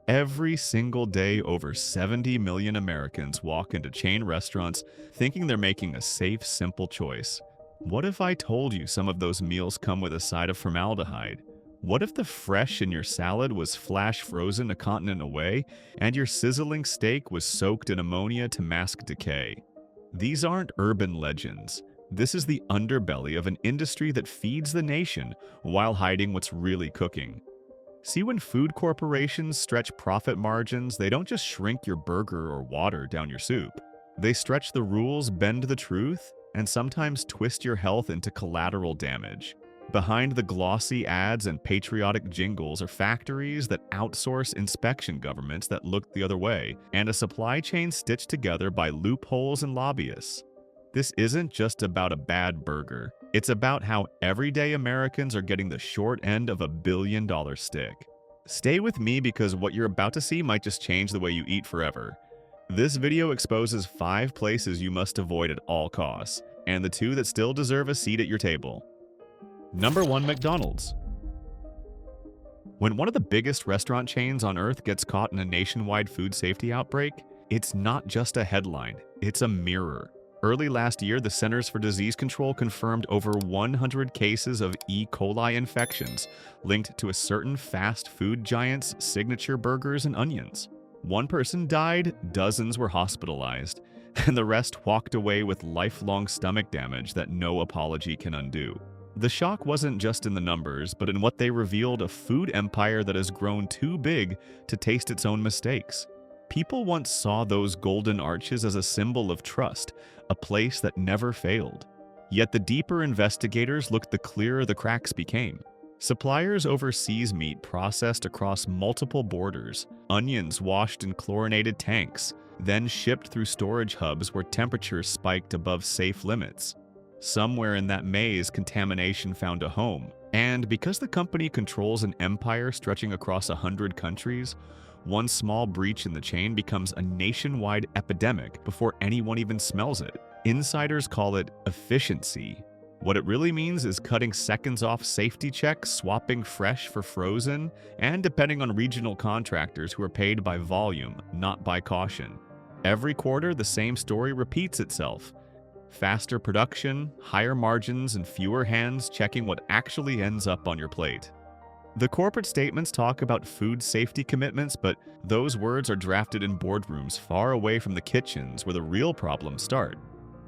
Every single day, over 70 million Americans walk into chain restaurants thinking they're making a safe, simple choice. What if I told you some of those meals come with a side of formaldehyde? What if the fresh in your salad was flash frozen a continent away and your sizzling steak was soaked in ammonia to mask decay? These aren't urban legends. This is the underbelly of an industry that feeds the nation while hiding what's really cooking. See, when food corporations stretch profit margins, they don't just shrink your burger or water down your soup. They stretch the rules, bend the truth, and sometimes twist your health into collateral damage. Behind the glossy ads and patriotic jingles are factories that outsource inspection governments that look the other way, and a supply chain stitched together by loopholes and lobbyists. This isn't just about a bad burger. It's about how everyday Americans are getting the short end of $1 billion stick. Stay with me because what you're about to see might just change the way you eat forever. This video exposes 5 places you must avoid at all costs, and the 2 that still deserve a seat at your table. Number 1. McDonald's. When one of the biggest restaurant chains on earth gets caught in a nationwide food safety outbreak, it's not just a headline, it's a mirror. Early last year, the Centers for Disease Control confirmed over 100 cases of E. coli infections linked to a certain fast food giant's signature burgers and onions. One person died, dozens were hospitalized, and the rest walked away with lifelong stomach damage that no apology can undo. The shock wasn't just in the numbers, but in what they revealed: a food empire that has grown too big to taste its own mistakes. People once saw those golden arches as a symbol of trust, a place that never failed. Yet the deeper investigators looked, the clearer the cracks became. Suppliers overseas meat processed across multiple borders, onions washed in chlorinated tanks, then shipped through storage hubs where temperatures spiked above safe limits. Somewhere in that maze, contamination found a home. And because the company controls an empire stretching across 100 countries, one small breach in the chain becomes a nationwide epidemic before anyone even smells it. Insiders call it efficiency. What it really means is cutting seconds off safety checks, swapping fresh for frozen, and depending on regional contractors who are paid by volume, not by caution. Every quarter, the same story repeats itself. Faster production, higher margins, and fewer hands checking what actually ends up on your plate. The corporate statements talk about food safety commitments, but those words are drafted in boardrooms far away from the kitchens where the real problems start.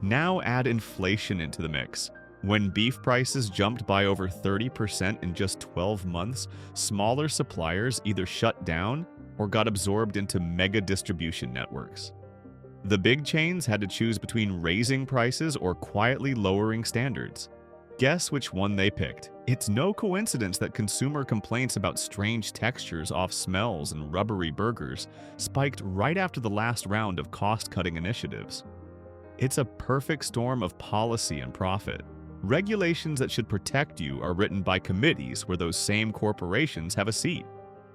Now add inflation into the mix. When beef prices jumped by over 30% in just 12 months, smaller suppliers either shut down or got absorbed into mega distribution networks. The big chains had to choose between raising prices or quietly lowering standards. Guess which one they picked. It's no coincidence that consumer complaints about strange textures, off smells, and rubbery burgers spiked right after the last round of cost-cutting initiatives. It's a perfect storm of policy and profit. Regulations that should protect you are written by committees where those same corporations have a seat.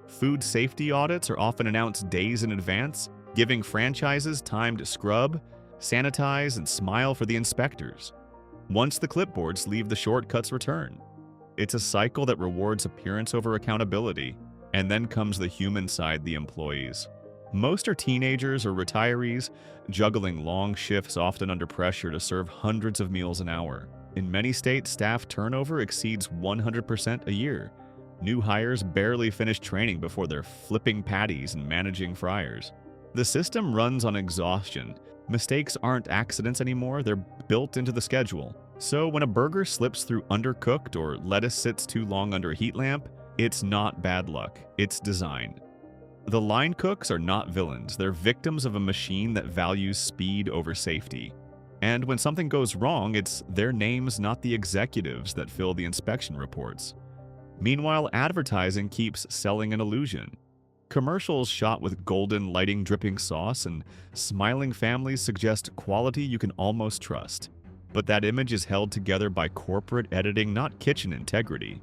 Food safety audits are often announced days in advance, giving franchises time to scrub, sanitize, and smile for the inspectors. Once the clipboards leave, the shortcuts return. It's a cycle that rewards appearance over accountability, and then comes the human side: the employees. Most are teenagers or retirees, juggling long shifts, often under pressure to serve hundreds of meals an hour. In many states, staff turnover exceeds 100% a year. New hires barely finish training before they're flipping patties and managing fryers. The system runs on exhaustion. Mistakes aren't accidents anymore, they're built into the schedule. So when a burger slips through undercooked or lettuce sits too long under a heat lamp, it's not bad luck, it's design. The line cooks are not villains, they're victims of a machine that values speed over safety. And when something goes wrong, it's their names, not the executives, that fill the inspection reports. Meanwhile, advertising keeps selling an illusion. Commercials shot with golden lighting, dripping sauce, and smiling families suggest quality you can almost trust. But that image is held together by corporate editing, not kitchen integrity.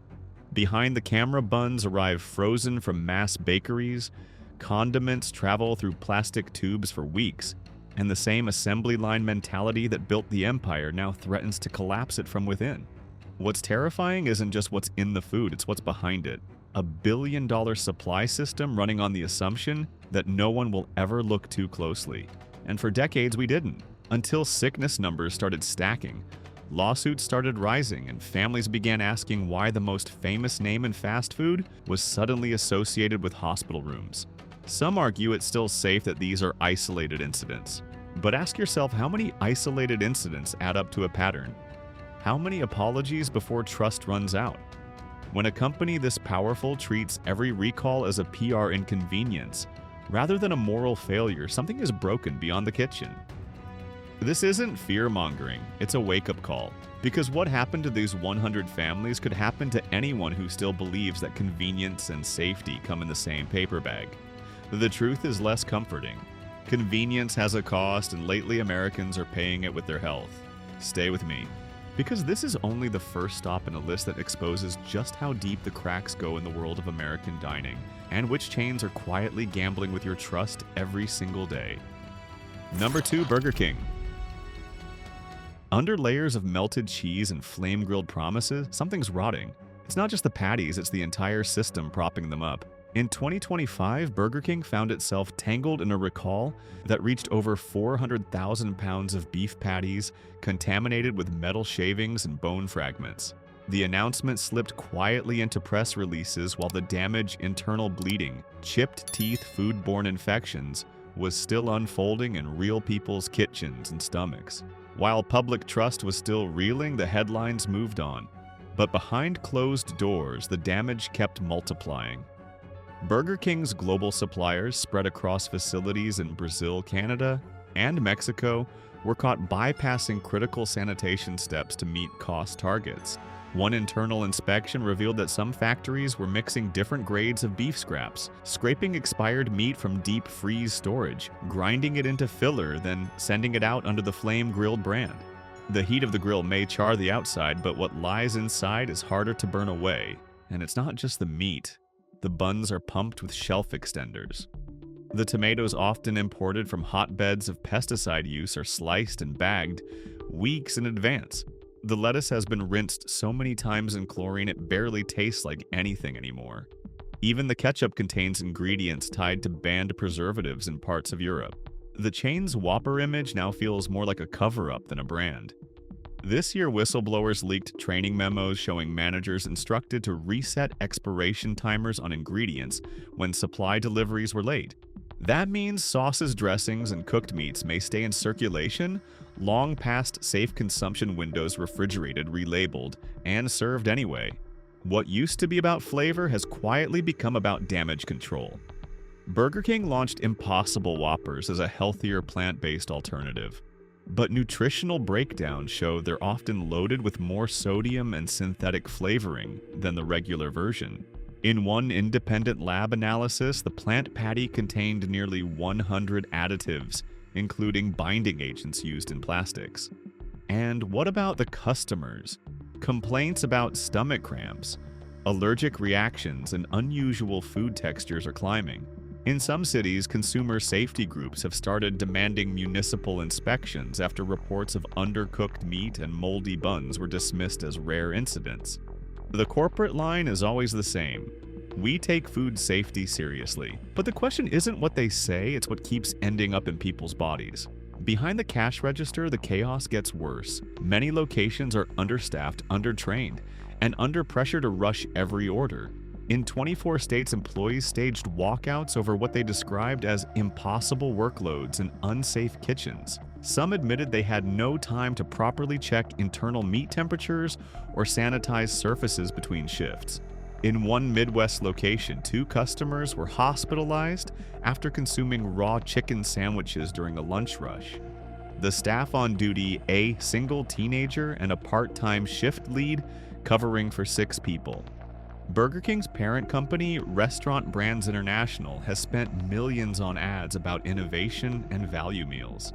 Behind the camera, buns arrive frozen from mass bakeries, condiments travel through plastic tubes for weeks, and the same assembly line mentality that built the empire now threatens to collapse it from within. What's terrifying isn't just what's in the food, it's what's behind it. a billion-dollar supply system running on the assumption that no one will ever look too closely. And for decades we didn't, until sickness numbers started stacking, lawsuits started rising, and families began asking why the most famous name in fast food was suddenly associated with hospital rooms. Some argue it's still safe that these are isolated incidents. But ask yourself, how many isolated incidents add up to a pattern? How many apologies before trust runs out? When a company this powerful treats every recall as a PR inconvenience, rather than a moral failure, something is broken beyond the kitchen. This isn't fear-mongering, it's a wake-up call. Because what happened to these 100 families could happen to anyone who still believes that convenience and safety come in the same paper bag. The truth is less comforting. Convenience has a cost, and lately Americans are paying it with their health. Stay with me, because this is only the first stop in a list that exposes just how deep the cracks go in the world of American dining, and which chains are quietly gambling with your trust every single day. Number 2, Burger King. Under layers of melted cheese and flame-grilled promises, something's rotting. It's not just the patties, it's the entire system propping them up. In 2025, Burger King found itself tangled in a recall that reached over 400,000 pounds of beef patties contaminated with metal shavings and bone fragments. The announcement slipped quietly into press releases while the damage, internal bleeding, chipped teeth, foodborne infections was still unfolding in real people's kitchens and stomachs. While public trust was still reeling, the headlines moved on. But behind closed doors, the damage kept multiplying. Burger King's global suppliers, spread across facilities in Brazil, Canada, and Mexico, were caught bypassing critical sanitation steps to meet cost targets. One internal inspection revealed that some factories were mixing different grades of beef scraps, scraping expired meat from deep freeze storage, grinding it into filler, then sending it out under the flame-grilled brand. The heat of the grill may char the outside, but what lies inside is harder to burn away. And it's not just the meat. The buns are pumped with shelf extenders. The tomatoes, often imported from hotbeds of pesticide use, are sliced and bagged weeks in advance. The lettuce has been rinsed so many times in chlorine it barely tastes like anything anymore. Even the ketchup contains ingredients tied to banned preservatives in parts of Europe. The chain's Whopper image now feels more like a cover-up than a brand. This year, whistleblowers leaked training memos showing managers instructed to reset expiration timers on ingredients when supply deliveries were late. That means sauces, dressings, and cooked meats may stay in circulation long past safe consumption windows, refrigerated, relabeled, and served anyway. What used to be about flavor has quietly become about damage control. Burger King launched Impossible Whoppers as a healthier plant-based alternative. But nutritional breakdowns show they're often loaded with more sodium and synthetic flavoring than the regular version. In one independent lab analysis, the plant patty contained nearly 100 additives, including binding agents used in plastics. And what about the customers? Complaints about stomach cramps, allergic reactions, and unusual food textures are climbing. In some cities, consumer safety groups have started demanding municipal inspections after reports of undercooked meat and moldy buns were dismissed as rare incidents. The corporate line is always the same. We take food safety seriously. But the question isn't what they say, it's what keeps ending up in people's bodies. Behind the cash register, the chaos gets worse. Many locations are understaffed, undertrained, and under pressure to rush every order. In 24 states, employees staged walkouts over what they described as impossible workloads and unsafe kitchens. Some admitted they had no time to properly check internal meat temperatures or sanitize surfaces between shifts. In one Midwest location, 2 customers were hospitalized after consuming raw chicken sandwiches during a lunch rush. The staff on duty, a single teenager and a part-time shift lead, covering for 6 people. Burger King's parent company, Restaurant Brands International, has spent millions on ads about innovation and value meals.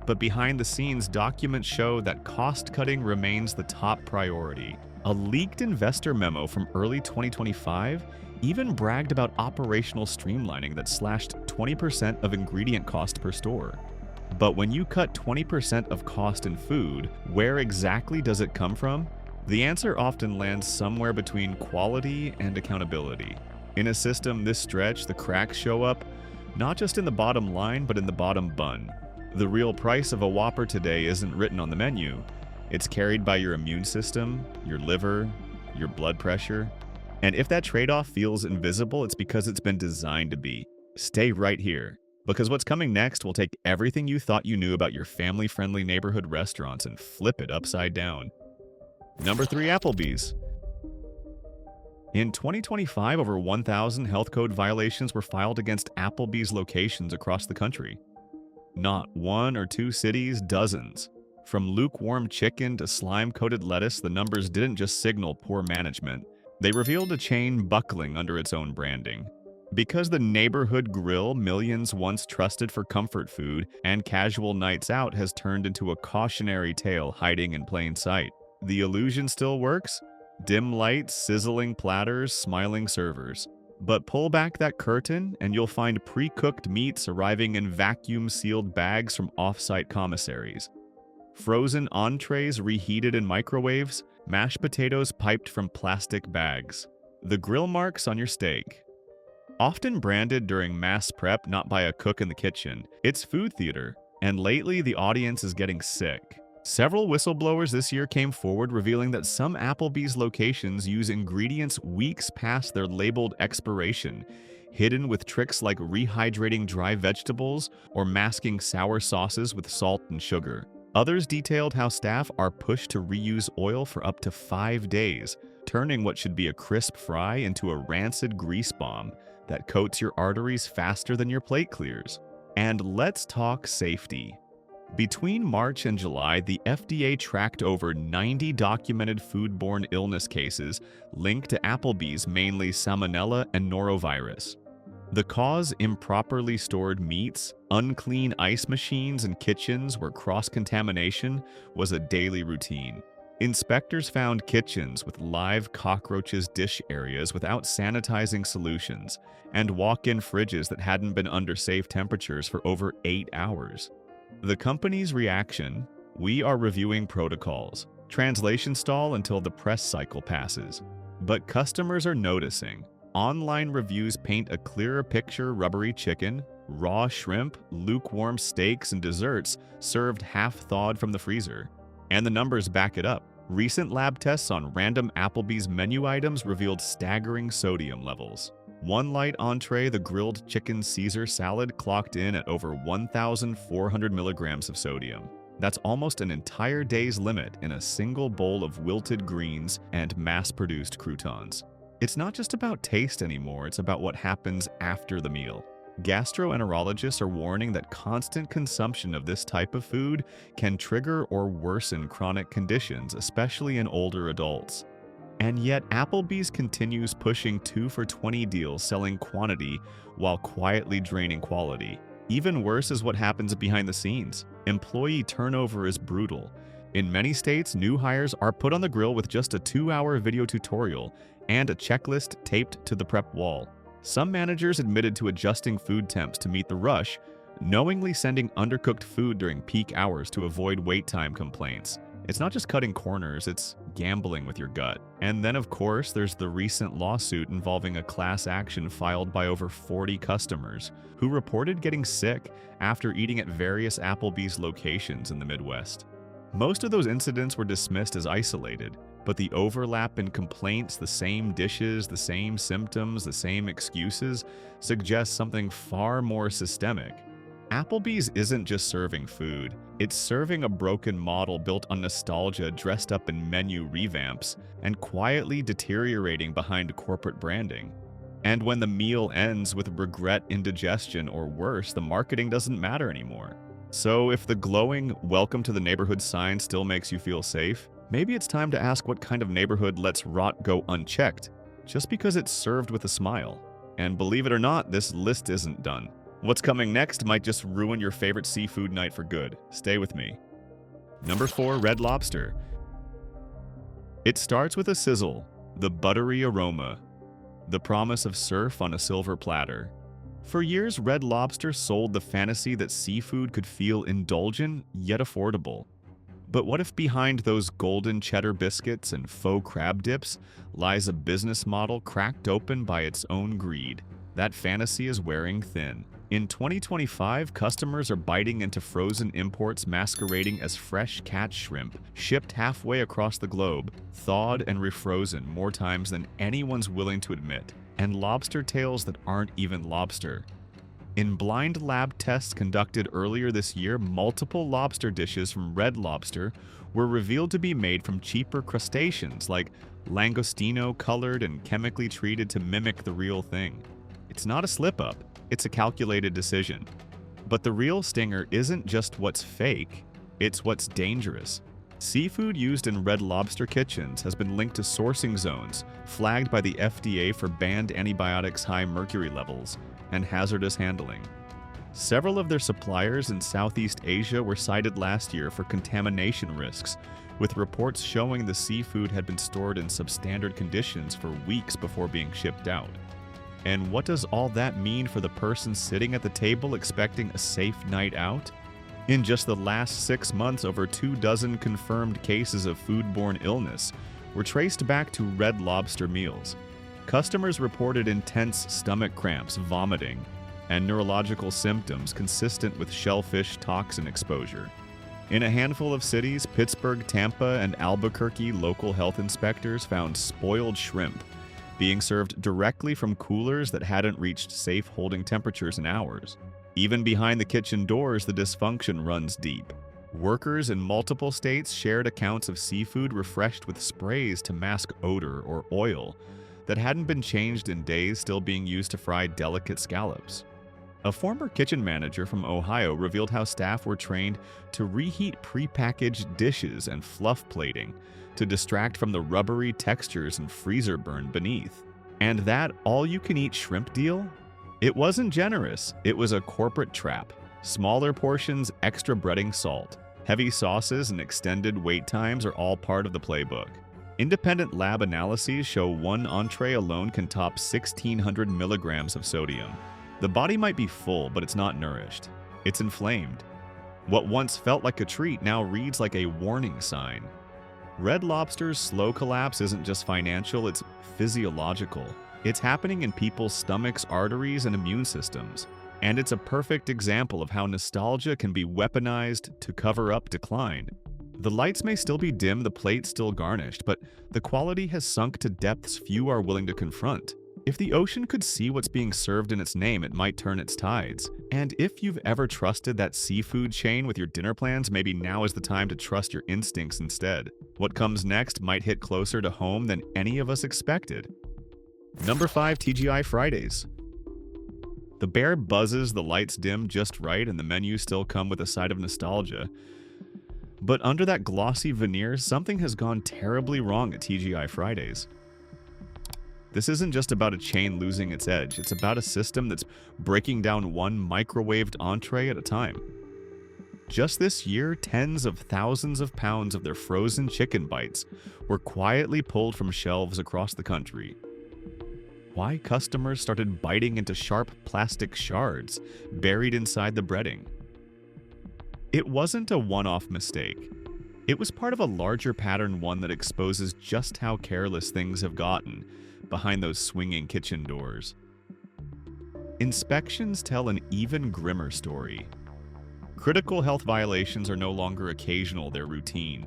But behind the scenes, documents show that cost-cutting remains the top priority. A leaked investor memo from early 2025 even bragged about operational streamlining that slashed 20% of ingredient cost per store. But when you cut 20% of cost in food, where exactly does it come from? The answer often lands somewhere between quality and accountability. In a system this stretch, the cracks show up not just in the bottom line, but in the bottom bun. The real price of a Whopper today isn't written on the menu. It's carried by your immune system, your liver, your blood pressure. And if that trade-off feels invisible, it's because it's been designed to be. Stay right here, because what's coming next will take everything you thought you knew about your family-friendly neighborhood restaurants and flip it upside down. Number 3, Applebee's. In 2025, over 1,000 health code violations were filed against Applebee's locations across the country. Not one or two cities, dozens. From lukewarm chicken to slime-coated lettuce, the numbers didn't just signal poor management. They revealed a chain buckling under its own branding. Because the neighborhood grill millions once trusted for comfort food and casual nights out has turned into a cautionary tale hiding in plain sight. The illusion still works? Dim lights, sizzling platters, smiling servers. But pull back that curtain and you'll find pre-cooked meats arriving in vacuum-sealed bags from off-site commissaries. Frozen entrees reheated in microwaves, mashed potatoes piped from plastic bags. The grill marks on your steak. Often branded during mass prep not by a cook in the kitchen, it's food theater, and lately the audience is getting sick. Several whistleblowers this year came forward revealing that some Applebee's locations use ingredients weeks past their labeled expiration, hidden with tricks like rehydrating dry vegetables or masking sour sauces with salt and sugar. Others detailed how staff are pushed to reuse oil for up to 5 days, turning what should be a crisp fry into a rancid grease bomb that coats your arteries faster than your plate clears. And let's talk safety. Between March and July, the FDA tracked over 90 documented foodborne illness cases linked to Applebee's, mainly salmonella and norovirus. The cause: improperly stored meats, unclean ice machines, and kitchens where cross-contamination was a daily routine. Inspectors found kitchens with live cockroaches dish areas without sanitizing solutions, and walk-in fridges that hadn't been under safe temperatures for over 8 hours. The company's reaction: we are reviewing protocols. Translation stall until the press cycle passes. But customers are noticing. Online reviews paint a clearer picture: rubbery chicken, raw shrimp, lukewarm steaks, and desserts served half-thawed from the freezer. And the numbers back it up. Recent lab tests on random Applebee's menu items revealed staggering sodium levels. One light entree, the grilled chicken Caesar salad, clocked in at over 1,400 milligrams of sodium. That's almost an entire day's limit in a single bowl of wilted greens and mass-produced croutons. It's not just about taste anymore, it's about what happens after the meal. Gastroenterologists are warning that constant consumption of this type of food can trigger or worsen chronic conditions, especially in older adults. And yet, Applebee's continues pushing 2 for $20 deals, selling quantity while quietly draining quality. Even worse is what happens behind the scenes. Employee turnover is brutal. In many states, new hires are put on the grill with just a 2-hour video tutorial and a checklist taped to the prep wall. Some managers admitted to adjusting food temps to meet the rush, knowingly sending undercooked food during peak hours to avoid wait time complaints. It's not just cutting corners, it's gambling with your gut. And then, of course, there's the recent lawsuit involving a class action filed by over 40 customers who reported getting sick after eating at various Applebee's locations in the Midwest. Most of those incidents were dismissed as isolated, but the overlap in complaints, the same dishes, the same symptoms, the same excuses, suggests something far more systemic. Applebee's isn't just serving food, it's serving a broken model built on nostalgia dressed up in menu revamps and quietly deteriorating behind corporate branding. And when the meal ends with regret, indigestion, or worse, the marketing doesn't matter anymore. So if the glowing "Welcome to the Neighborhood" sign still makes you feel safe, maybe it's time to ask what kind of neighborhood lets rot go unchecked just because it's served with a smile. And believe it or not, this list isn't done. What's coming next might just ruin your favorite seafood night for good. Stay with me. Number 4, Red Lobster. It starts with a sizzle, the buttery aroma, the promise of surf on a silver platter. For years, Red Lobster sold the fantasy that seafood could feel indulgent yet affordable. But what if behind those golden cheddar biscuits and faux crab dips lies a business model cracked open by its own greed? That fantasy is wearing thin. In 2025, customers are biting into frozen imports masquerading as fresh catch shrimp, shipped halfway across the globe, thawed and refrozen more times than anyone's willing to admit, and lobster tails that aren't even lobster. In blind lab tests conducted earlier this year, multiple lobster dishes from Red Lobster were revealed to be made from cheaper crustaceans like langostino, colored and chemically treated to mimic the real thing. It's not a slip-up, it's a calculated decision. But the real stinger isn't just what's fake, it's what's dangerous. Seafood used in Red Lobster kitchens has been linked to sourcing zones flagged by the FDA for banned antibiotics, high mercury levels, and hazardous handling. Several of their suppliers in Southeast Asia were cited last year for contamination risks, with reports showing the seafood had been stored in substandard conditions for weeks before being shipped out. And what does all that mean for the person sitting at the table expecting a safe night out? In just the last 6 months, over 24 confirmed cases of foodborne illness were traced back to Red Lobster meals. Customers reported intense stomach cramps, vomiting, and neurological symptoms consistent with shellfish toxin exposure. In a handful of cities, Pittsburgh, Tampa, and Albuquerque, local health inspectors found spoiled shrimp being served directly from coolers that hadn't reached safe holding temperatures in hours. Even behind the kitchen doors, the dysfunction runs deep. Workers in multiple states shared accounts of seafood refreshed with sprays to mask odor or oil that hadn't been changed in days, still being used to fry delicate scallops. A former kitchen manager from Ohio revealed how staff were trained to reheat prepackaged dishes and fluff plating to distract from the rubbery textures and freezer burn beneath. And that all-you-can-eat shrimp deal? It wasn't generous, it was a corporate trap. Smaller portions, extra breading salt, heavy sauces, and extended wait times are all part of the playbook. Independent lab analyses show one entree alone can top 1,600 milligrams of sodium. The body might be full, but it's not nourished. It's inflamed. What once felt like a treat now reads like a warning sign. Red Lobster's slow collapse isn't just financial, it's physiological. It's happening in people's stomachs, arteries, and immune systems. And it's a perfect example of how nostalgia can be weaponized to cover up decline. The lights may still be dim, the plate still garnished, but the quality has sunk to depths few are willing to confront. If the ocean could see what's being served in its name, it might turn its tides. And if you've ever trusted that seafood chain with your dinner plans, maybe now is the time to trust your instincts instead. What comes next might hit closer to home than any of us expected. Number 5, TGI Fridays. The bear buzzes, the lights dim just right, and the menus still come with a side of nostalgia. But under that glossy veneer, something has gone terribly wrong at TGI Fridays. This isn't just about a chain losing its edge, it's about a system that's breaking down one microwaved entree at a time. Just this year, tens of thousands of pounds of their frozen chicken bites were quietly pulled from shelves across the country. Why customers started biting into sharp plastic shards buried inside the breading? It wasn't a one-off mistake. It was part of a larger pattern, one that exposes just how careless things have gotten behind those swinging kitchen doors. Inspections tell an even grimmer story. Critical health violations are no longer occasional, they're routine.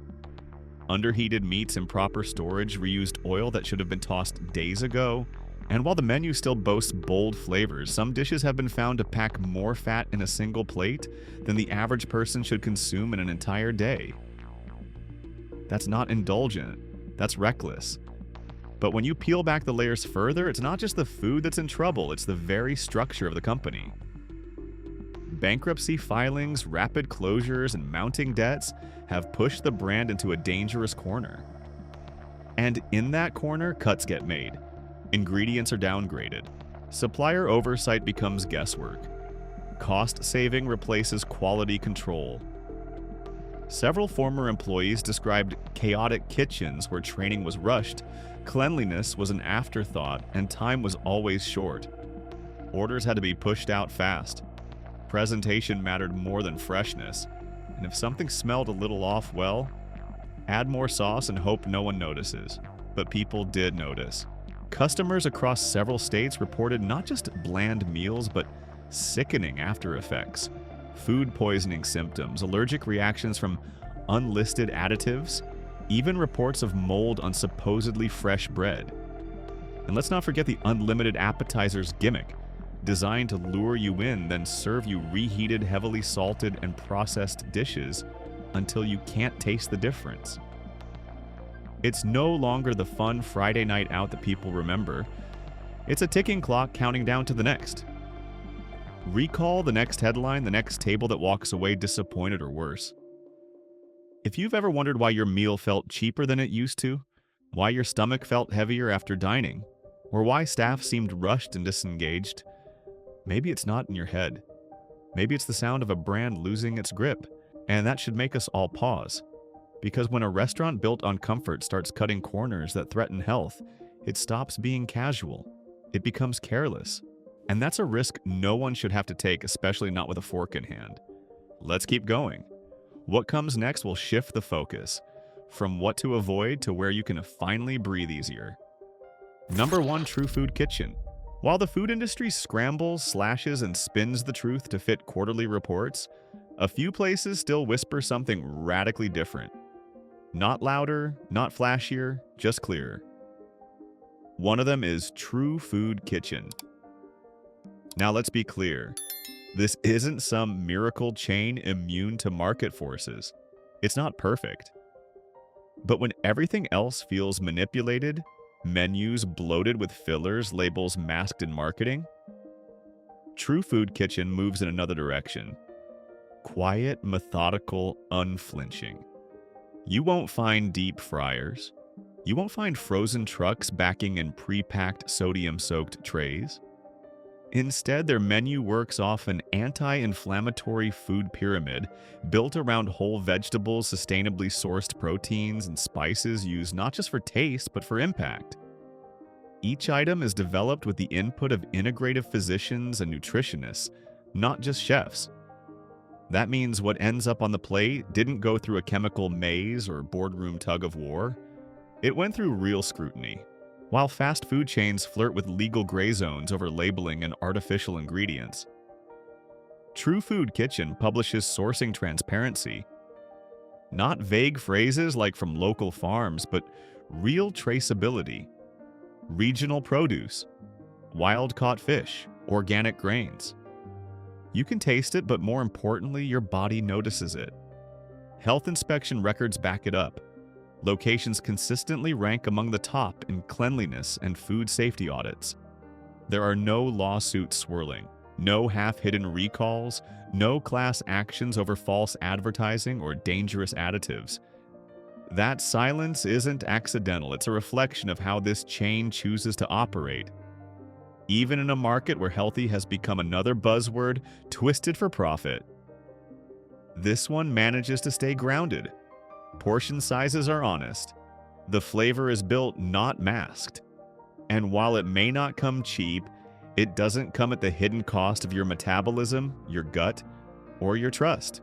Underheated meats, improper storage, reused oil that should have been tossed days ago. And while the menu still boasts bold flavors, some dishes have been found to pack more fat in a single plate than the average person should consume in an entire day. That's not indulgent, that's reckless. But when you peel back the layers further, it's not just the food that's in trouble, it's the very structure of the company. Bankruptcy filings, rapid closures, and mounting debts have pushed the brand into a dangerous corner. And in that corner, cuts get made. Ingredients are downgraded. Supplier oversight becomes guesswork. Cost saving replaces quality control. Several former employees described chaotic kitchens where training was rushed, cleanliness was an afterthought, and time was always short. Orders had to be pushed out fast. Presentation mattered more than freshness. And if something smelled a little off, well, add more sauce and hope no one notices. But people did notice. Customers across several states reported not just bland meals, but sickening after effects, food poisoning symptoms, allergic reactions from unlisted additives, even reports of mold on supposedly fresh bread. And let's not forget the unlimited appetizers gimmick, designed to lure you in, then serve you reheated, heavily salted, and processed dishes until you can't taste the difference. It's no longer the fun Friday night out that people remember. It's a ticking clock counting down to the next. Recall the next headline, the next table that walks away disappointed or worse. If you've ever wondered why your meal felt cheaper than it used to, why your stomach felt heavier after dining, or why staff seemed rushed and disengaged, maybe it's not in your head. Maybe it's the sound of a brand losing its grip, and that should make us all pause. Because when a restaurant built on comfort starts cutting corners that threaten health, it stops being casual. It becomes careless. And that's a risk no one should have to take, especially not with a fork in hand. Let's keep going. What comes next will shift the focus from what to avoid to where you can finally breathe easier. Number 1, True Food Kitchen. While the food industry scrambles, slashes, and spins the truth to fit quarterly reports, a few places still whisper something radically different. Not louder, not flashier, just clearer. One of them is True Food Kitchen. Now let's be clear. This isn't some miracle chain immune to market forces. It's not perfect. But when everything else feels manipulated, menus bloated with fillers, labels masked in marketing, True Food Kitchen moves in another direction. Quiet, methodical, unflinching. You won't find deep fryers. You won't find frozen trucks backing in pre-packed sodium-soaked trays. Instead, their menu works off an anti-inflammatory food pyramid built around whole vegetables, sustainably sourced proteins, and spices used not just for taste, but for impact. Each item is developed with the input of integrative physicians and nutritionists, not just chefs. That means what ends up on the plate didn't go through a chemical maze or boardroom tug of war. It went through real scrutiny. While fast food chains flirt with legal gray zones over labeling and artificial ingredients, True Food Kitchen publishes sourcing transparency. Not vague phrases like from local farms, but real traceability. Regional produce, wild-caught fish, organic grains. You can taste it, but more importantly, your body notices it. Health inspection records back it up. Locations consistently rank among the top in cleanliness and food safety audits. There are no lawsuits swirling, no half-hidden recalls, no class actions over false advertising or dangerous additives. That silence isn't accidental. It's a reflection of how this chain chooses to operate. Even in a market where healthy has become another buzzword twisted for profit, this one manages to stay grounded. Portion sizes are honest. The flavor is built, not masked. And while it may not come cheap, it doesn't come at the hidden cost of your metabolism, your gut, or your trust.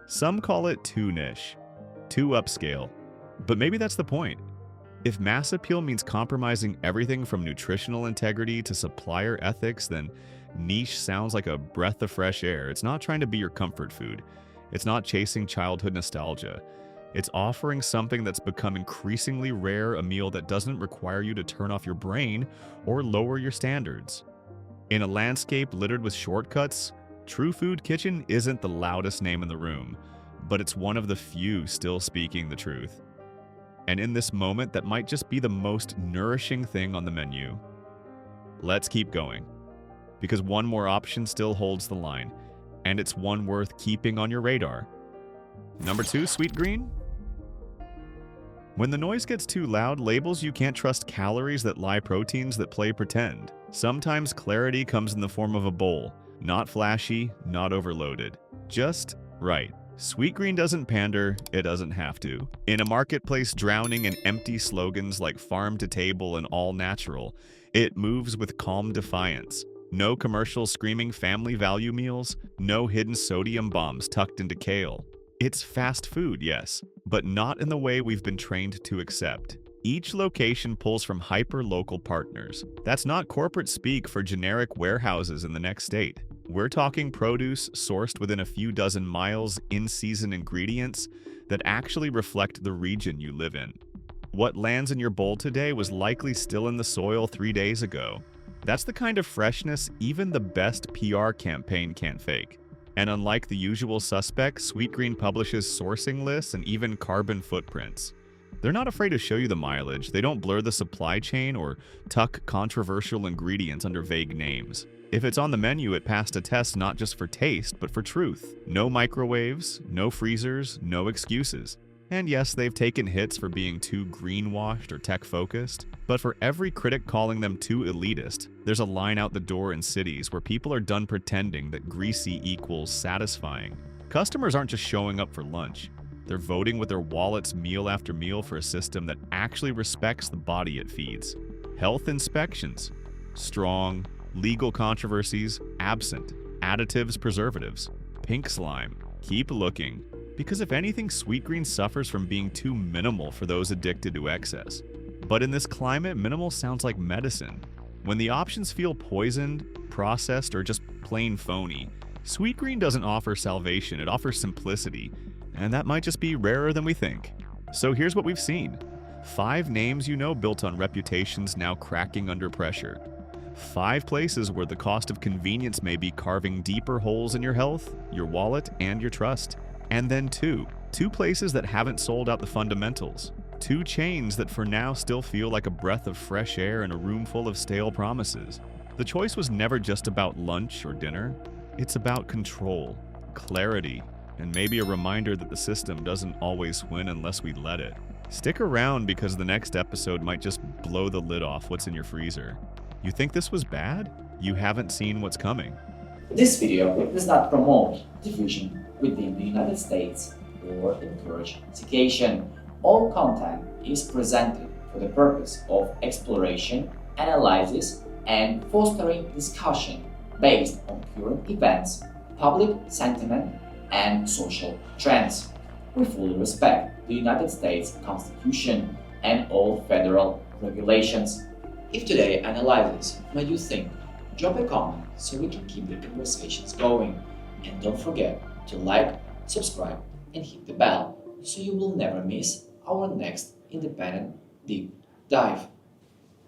Some call it too niche, too upscale. But maybe that's the point. If mass appeal means compromising everything from nutritional integrity to supplier ethics, then niche sounds like a breath of fresh air. It's not trying to be your comfort food. It's not chasing childhood nostalgia. It's offering something that's become increasingly rare, a meal that doesn't require you to turn off your brain or lower your standards. In a landscape littered with shortcuts, True Food Kitchen isn't the loudest name in the room, but it's one of the few still speaking the truth. And in this moment, that might just be the most nourishing thing on the menu. Let's keep going, because one more option still holds the line, and it's one worth keeping on your radar. Number 2, Sweetgreen. When the noise gets too loud, labels you can't trust, calories that lie, proteins that play pretend. Sometimes clarity comes in the form of a bowl. Not flashy, not overloaded. Just right. Sweetgreen doesn't pander, it doesn't have to. In a marketplace drowning in empty slogans like farm to table and all natural, it moves with calm defiance. No commercials screaming family value meals, no hidden sodium bombs tucked into kale. It's fast food, yes, but not in the way we've been trained to accept. Each location pulls from hyper-local partners. That's not corporate speak for generic warehouses in the next state. We're talking produce sourced within a few dozen miles, in-season ingredients that actually reflect the region you live in. What lands in your bowl today was likely still in the soil 3 days ago. That's the kind of freshness even the best PR campaign can't fake. And unlike the usual suspects, Sweetgreen publishes sourcing lists and even carbon footprints. They're not afraid to show you the mileage. They don't blur the supply chain or tuck controversial ingredients under vague names. If it's on the menu, it passed a test not just for taste, but for truth. No microwaves, no freezers, no excuses. And yes, they've taken hits for being too greenwashed or tech-focused, but for every critic calling them too elitist, there's a line out the door in cities where people are done pretending that greasy equals satisfying. Customers aren't just showing up for lunch. They're voting with their wallets meal after meal for a system that actually respects the body it feeds. Health inspections. Strong. Legal controversies. Absent. Additives, preservatives. Pink slime. Keep looking. Because if anything, Sweetgreen suffers from being too minimal for those addicted to excess. But in this climate, minimal sounds like medicine. When the options feel poisoned, processed, or just plain phony, Sweetgreen doesn't offer salvation, it offers simplicity. And that might just be rarer than we think. So here's what we've seen. 5 names you know built on reputations now cracking under pressure. 5 places where the cost of convenience may be carving deeper holes in your health, your wallet, and your trust. And then 2 places that haven't sold out the fundamentals. 2 chains that for now still feel like a breath of fresh air in a room full of stale promises. The choice was never just about lunch or dinner. It's about control, clarity, and maybe a reminder that the system doesn't always win unless we let it. Stick around because the next episode might just blow the lid off what's in your freezer. You think this was bad? You haven't seen what's coming. This video does not promote division within the United States or encourage segregation. All content is presented for the purpose of exploration, analysis, and fostering discussion based on current events, public sentiment, and social trends. We fully respect the United States Constitution and all federal regulations. If today's analysis made you think, drop a comment so we can keep the conversations going. And don't forget to like, subscribe, and hit the bell so you will never miss our next independent deep dive.